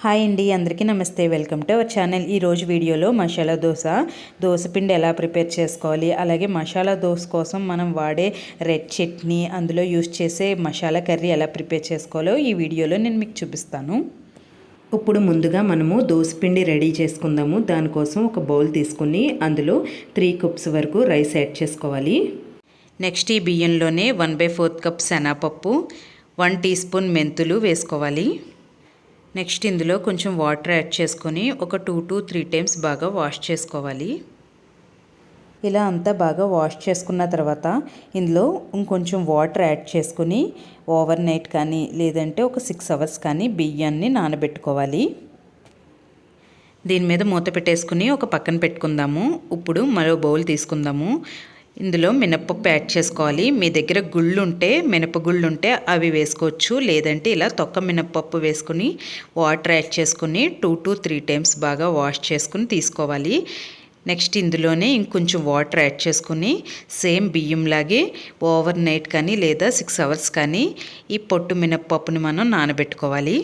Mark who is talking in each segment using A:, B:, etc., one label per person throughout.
A: Hi అండి, అందరికీ నమస్తే. Welcome to our channel. ఈరోజు వీడియోలో మసాలా దోశ పిండి ఎలా ప్రిపేర్ చేసుకోవాలి, అలాగే మసాలా దోశ కోసం మనం వాడే రెడ్ చట్నీ, అందులో యూస్ చేసే మసాలా కర్రీ ఎలా ప్రిపేర్ చేసుకోవాలో ఈ వీడియోలో నేను మీకు చూపిస్తాను. ఇప్పుడు ముందుగా మనము పిండి రెడీ చేసుకుందాము. దానికోసం ఒక బౌల్ తీసుకుని అందులో 3 కప్స్ వరకు రైస్ యాడ్ చేసుకోవాలి. నెక్స్ట్ ఈ బియ్యంలోనే 1/4 కప్ శనగపప్పు, 1 టీ స్పూన్ మెంతులు వేసుకోవాలి. నెక్స్ట్ ఇందులో కొంచెం వాటర్ యాడ్ చేసుకొని ఒక 2 to 3 టైమ్స్ బాగా వాష్ చేసుకోవాలి. ఇలా అంతా బాగా వాష్ చేసుకున్న తర్వాత ఇందులో ఇంకొంచెం వాటర్ యాడ్ చేసుకుని ఓవర్ నైట్ కానీ లేదంటే ఒక 6 అవర్స్ కానీ బియ్యాన్ని నానబెట్టుకోవాలి. దీని మీద మూత పెట్టేసుకుని ఒక పక్కన పెట్టుకుందాము. ఇప్పుడు మరో బౌల్ తీసుకుందాము. ఇందులో మినప్పప్పు యాడ్ చేసుకోవాలి. మీ దగ్గర మినపగుళ్ళు ఉంటే అవి వేసుకోవచ్చు, లేదంటే ఇలా తొక్క మినప్పప్పు వేసుకుని వాటర్ యాడ్ చేసుకుని 2 to 3 టైమ్స్ బాగా వాష్ చేసుకుని తీసుకోవాలి. నెక్స్ట్ ఇందులోనే ఇంకొంచెం వాటర్ యాడ్ చేసుకుని సేమ్ బియ్యంలాగే ఓవర్ నైట్ కానీ లేదా 6 అవర్స్ కానీ ఈ పొట్టు మినప్పప్పుని మనం నానబెట్టుకోవాలి.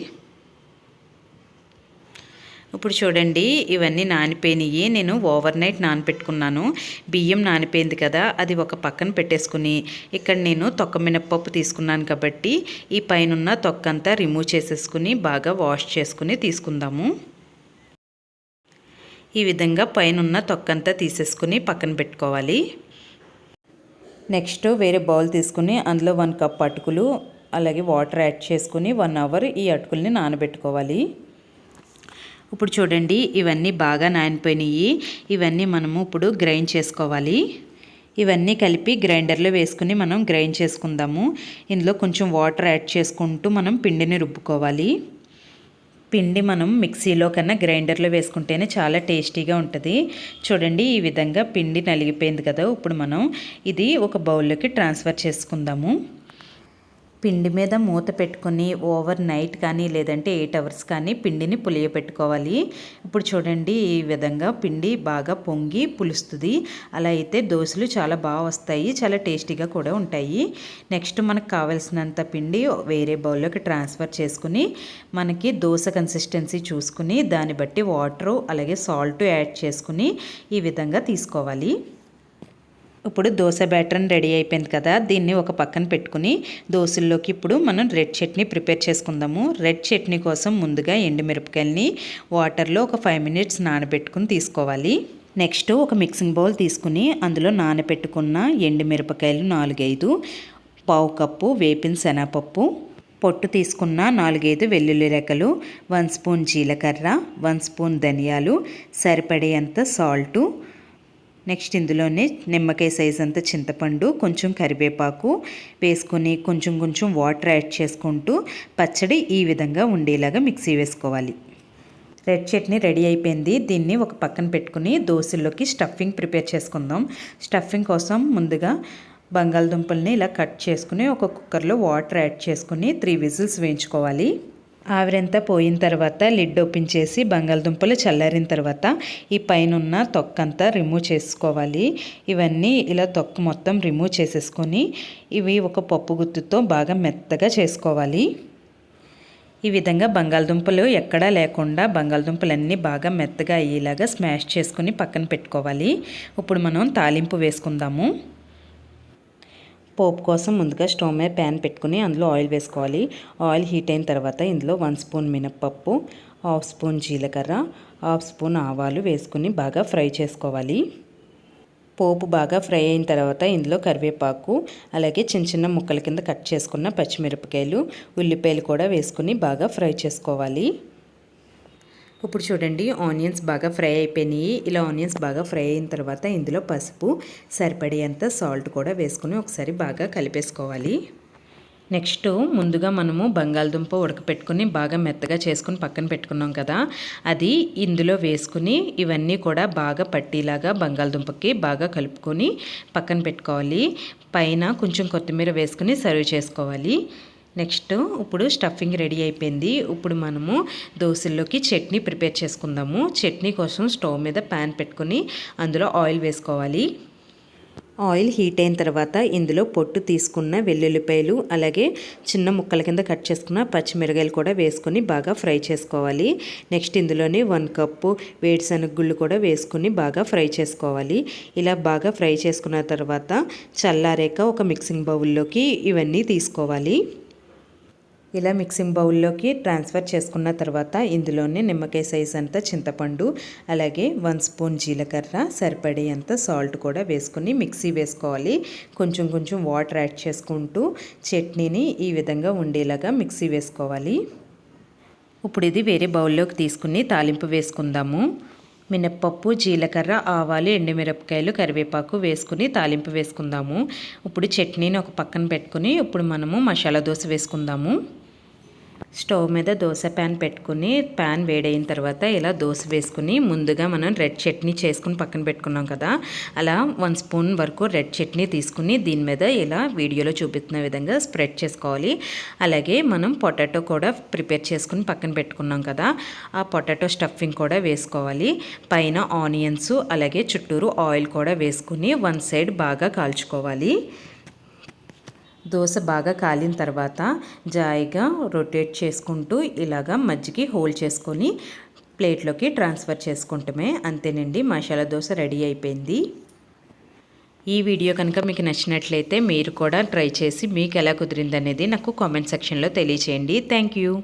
A: ఇప్పుడు చూడండి, ఇవన్నీ నానిపోయినాయి. నేను ఓవర్ నైట్ నానపెట్టుకున్నాను. బియ్యం నానిపోయింది కదా, అది ఒక పక్కన పెట్టేసుకుని ఇక్కడ నేను తొక్క మినప్పప్పు తీసుకున్నాను కాబట్టి ఈ పైన తొక్కంతా రిమూవ్ చేసేసుకుని బాగా వాష్ చేసుకుని తీసుకుందాము. ఈ విధంగా పైన తొక్కంతా తీసేసుకుని పక్కన పెట్టుకోవాలి. నెక్స్ట్ వేరే బౌల్ తీసుకుని అందులో 1 కప్ అటుకులు అలాగే వాటర్ యాడ్ చేసుకుని 1 అవర్ ఈ అటుకుల్ని నానబెట్టుకోవాలి. ఇప్పుడు చూడండి, ఇవన్నీ బాగా నానిపోయినాయి. ఇవన్నీ మనము ఇప్పుడు గ్రైండ్ చేసుకోవాలి. ఇవన్నీ కలిపి గ్రైండర్లో వేసుకుని మనం గ్రైండ్ చేసుకుందాము. ఇందులో కొంచెం వాటర్ యాడ్ చేసుకుంటూ మనం పిండిని రుబ్బుకోవాలి. పిండి మనం మిక్సీలో కన్నా గ్రైండర్లో వేసుకుంటేనే చాలా టేస్టీగా ఉంటుంది. చూడండి, ఈ విధంగా పిండి నలిగిపోయింది కదా. ఇప్పుడు మనం ఇది ఒక బౌల్లోకి ట్రాన్స్ఫర్ చేసుకుందాము. పిండి మీద మూత పెట్టుకొని ఓవర్ నైట్ కానీ లేదంటే 8 అవర్స్ కానీ పిండిని పులియబెట్టుకోవాలి. ఇప్పుడు చూడండి, ఈ విధంగా పిండి బాగా పొంగి పులుస్తుంది. అలా అయితే దోశలు చాలా బాగా వస్తాయి, చాలా టేస్టీగా కూడా ఉంటాయి. నెక్స్ట్ మనకు కావాల్సినంత పిండి వేరే బౌల్లోకి ట్రాన్స్ఫర్ చేసుకుని మనకి దోశ కన్సిస్టెన్సీ చూసుకుని దాన్ని బట్టి వాటరు అలాగే సాల్ట్ యాడ్ చేసుకుని ఈ విధంగా తీసుకోవాలి. ఇప్పుడు దోశ బ్యాటర్ని రెడీ అయిపోయింది కదా, దీన్ని ఒక పక్కన పెట్టుకుని దోశల్లోకి ఇప్పుడు మనం రెడ్ చట్నీ ప్రిపేర్ చేసుకుందాము. రెడ్ చట్నీ కోసం ముందుగా ఎండుమిరపకాయలని వాటర్లో ఒక 5 మినిట్స్ నానబెట్టుకుని తీసుకోవాలి. నెక్స్ట్ ఒక మిక్సింగ్ బౌల్ తీసుకుని అందులో నానబెట్టుకున్న ఎండుమిరపకాయలు 4-5, పావు కప్పు వేపిన శనగపప్పు, పొట్టు తీసుకున్న 4-5 వెల్లుల్లి రెక్కలు, 1 స్పూన్ జీలకర్ర, 1 స్పూన్ ధనియాలు, సరిపడేంత సాల్టు, నెక్స్ట్ ఇందులోనే నిమ్మకాయ సైజ్ అంత చింతపండు, కొంచెం కరివేపాకు వేసుకొని కొంచెం వాటర్ యాడ్ చేసుకుంటూ పచ్చడి ఈ విధంగా ఉండేలాగా మిక్సీ వేసుకోవాలి. రెడ్ చట్నీ రెడీ అయిపోయింది. దీన్ని ఒక పక్కన పెట్టుకుని దోశల్లోకి స్టఫింగ్ ప్రిపేర్ చేసుకుందాం. స్టఫింగ్ కోసం ముందుగా బంగాళదుంపల్ని ఇలా కట్ చేసుకుని ఒక కుక్కర్లో వాటర్ యాడ్ చేసుకుని 3 విజిల్స్ వేయించుకోవాలి. ఆవిరంతా పోయిన తర్వాత లిడ్ ఓపెన్ చేసి బంగాళదుంపలు చల్లారిన తర్వాత ఈ పైన తొక్కంతా రిమూవ్ చేసుకోవాలి. ఇవన్నీ ఇలా తొక్క మొత్తం రిమూవ్ చేసేసుకొని ఇవి ఒక పప్పు గుత్తుతో బాగా మెత్తగా చేసుకోవాలి. ఈ విధంగా బంగాళదుంపలు ఎక్కడా లేకుండా బంగాళదుంపలన్నీ బాగా మెత్తగా అయ్యేలాగా స్మాష్ చేసుకుని పక్కన పెట్టుకోవాలి. ఇప్పుడు మనం తాలింపు వేసుకుందాము. పోపు కోసం ముందుగా స్టవ్ మీద ప్యాన్ పెట్టుకుని అందులో ఆయిల్ వేసుకోవాలి. ఆయిల్ హీట్ అయిన తర్వాత ఇందులో 1 స్పూన్ మినప్పప్పు, 1/2 స్పూన్ జీలకర్ర, 1/2 స్పూన్ ఆవాలు వేసుకుని బాగా ఫ్రై చేసుకోవాలి. పోపు బాగా ఫ్రై అయిన తర్వాత ఇందులో కరివేపాకు అలాగే చిన్న ముక్కల కింద కట్ చేసుకున్న పచ్చిమిరపకాయలు, ఉల్లిపాయలు కూడా వేసుకుని బాగా ఫ్రై చేసుకోవాలి. ఇప్పుడు చూడండి, ఆనియన్స్ బాగా ఫ్రై అయిపోయినాయి. ఇలా ఆనియన్స్ బాగా ఫ్రై అయిన తర్వాత ఇందులో పసుపు, సరిపడేంత సాల్ట్ కూడా వేసుకుని ఒకసారి బాగా కలిపేసుకోవాలి. నెక్స్ట్ ముందుగా మనము బంగాళదుంప ఉడకపెట్టుకుని బాగా మెత్తగా చేసుకుని పక్కన పెట్టుకున్నాం కదా, అది ఇందులో వేసుకుని ఇవన్నీ కూడా బాగా పట్టీలాగా బంగాళదుంపకి బాగా కలుపుకొని పక్కన పెట్టుకోవాలి. పైన కొంచెం కొత్తిమీర వేసుకుని సర్వ్ చేసుకోవాలి. నెక్స్ట్ ఇప్పుడు స్టఫింగ్ రెడీ అయిపోయింది. ఇప్పుడు మనము దోశల్లోకి చట్నీ ప్రిపేర్ చేసుకుందాము. చట్నీ కోసం స్టవ్ మీద ప్యాన్ పెట్టుకుని అందులో ఆయిల్ వేసుకోవాలి. ఆయిల్ హీట్ అయిన తర్వాత ఇందులో పొట్టు తీసుకున్న వెల్లుల్లిపాయలు అలాగే చిన్న ముక్కల కింద కట్ చేసుకున్న పచ్చిమిరకాయలు కూడా వేసుకొని బాగా ఫ్రై చేసుకోవాలి. నెక్స్ట్ ఇందులోనే 1 కప్పు వేరుశనగ గుళ్ళు కూడా వేసుకొని బాగా ఫ్రై చేసుకోవాలి. ఇలా బాగా ఫ్రై చేసుకున్న తర్వాత చల్లారాక ఒక మిక్సింగ్ బౌల్లోకి ఇవన్నీ తీసుకోవాలి. ఇలా మిక్సింగ్ బౌల్లోకి ట్రాన్స్ఫర్ చేసుకున్న తర్వాత ఇందులోనే నిమ్మకాయ సైజ్ అంత చింతపండు అలాగే 1 స్పూన్ జీలకర్ర సరిపడేంత సాల్ట్ కూడా వేసుకొని మిక్సీ వేసుకోవాలి. కొంచెం కొంచెం వాటర్ యాడ్ చేసుకుంటూ చట్నీని ఈ విధంగా ఉండేలాగా మిక్సీ వేసుకోవాలి. ఇప్పుడు ఇది వేరే బౌల్లోకి తీసుకుని తాలింపు వేసుకుందాము. మినప్పప్పు, జీలకర్ర, ఆవాలు, ఎండుమిరపకాయలు, కరివేపాకు వేసుకుని తాలింపు వేసుకుందాము. ఇప్పుడు చట్నీని ఒక పక్కన పెట్టుకుని ఇప్పుడు మనము మసాలా దోశ వేసుకుందాము. స్టవ్ మీద దోశ ప్యాన్ పెట్టుకుని ప్యాన్ వేడైన తర్వాత ఇలా దోశ వేసుకుని ముందుగా మనం రెడ్ చట్నీ చేసుకుని పక్కన పెట్టుకున్నాం కదా, అలా 1 స్పూన్ వరకు రెడ్ చట్నీ తీసుకుని దీని మీద ఇలా వీడియోలో చూపిస్తున్న విధంగా స్ప్రెడ్ చేసుకోవాలి. అలాగే మనం పొటాటో కూడా ప్రిపేర్ చేసుకుని పక్కన పెట్టుకున్నాం కదా, ఆ పొటాటో స్టఫింగ్ కూడా వేసుకోవాలి. పైన ఆనియన్స్ అలాగే చుట్టూరు ఆయిల్ కూడా వేసుకుని 1 సైడ్ బాగా కాల్చుకోవాలి. దోశ బాగా కాలిన తర్వాత జాయిగా రొటేట్ చేసుకుంటూ ఇలాగా మధ్యకి హోల్డ్ చేసుకొని ప్లేట్లోకి ట్రాన్స్ఫర్ చేసుకుంటమే. అంతేనండి, మసాలా దోశ రెడీ అయిపోయింది. ఈ వీడియో కనుక మీకు నచ్చినట్లయితే మీరు కూడా ట్రై చేసి మీకు ఎలా కుదిరిందనేది నాకు కామెంట్ సెక్షన్లో తెలియచేయండి. Thank you.